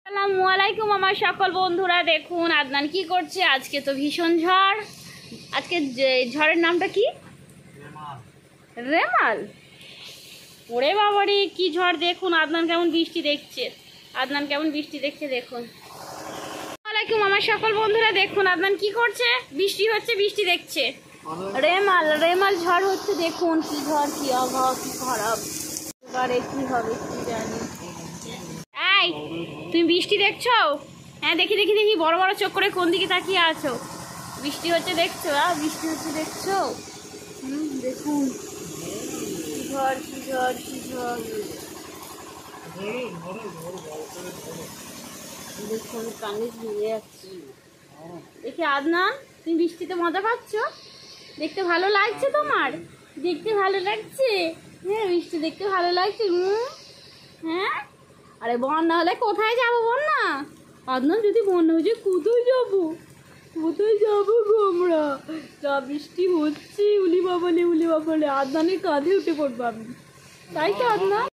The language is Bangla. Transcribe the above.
আসসালামু আলাইকুম আমার সকল বন্ধুরা। দেখুন আদনান কি করছে। আজকে তো ভীষণ ঝড়। আজকে ঝড়ের নামটা কি? রেমাল। ওরে বাবারে কি ঝড়! দেখুন আদনান কেমন বৃষ্টি দেখছে। দেখুন। ওয়ালাইকুম আমার সকল বন্ধুরা। দেখুন আদনান কি করছে। বৃষ্টি হচ্ছে, বৃষ্টি দেখছে। রেমাল ঝড় হচ্ছে। দেখুন কি ঝড়, কি আবহাওয়া, কি খারাপ। এবারে কি হবে কি জানি। এই তুমি বৃষ্টি দেখছো? হ্যাঁ, দেখি দেখি দেখি, বড় বড় চোখ করে কোন দিকে তাকিয়ে আছো? বৃষ্টি হচ্ছে দেখছো? বৃষ্টি হচ্ছে দেখছো? দেখুন কি ঝড়, কি ঝড়, কি ঝড়। দেখুন কানে ভিজে যাচ্ছি। দেখি আদনান, তুমি বৃষ্টিতে মজা পাচ্ছ? দেখতে ভালো লাগছে তোমার? দেখতে ভালো লাগছে? হ্যাঁ, বৃষ্টি দেখতে ভালো লাগছে। হ্যাঁ, আরে বন্যা হলে কোথায় যাবো? বন্যা আদনান, যদি বন্যা হয়ে যায় কোথায় যাবো? কোথায় যাবো গো আমরা? যা বৃষ্টি হচ্ছে, উলি বাবালে আদনানের কাঁধে উঠে পড়বো আমি। তাই তো আদনান?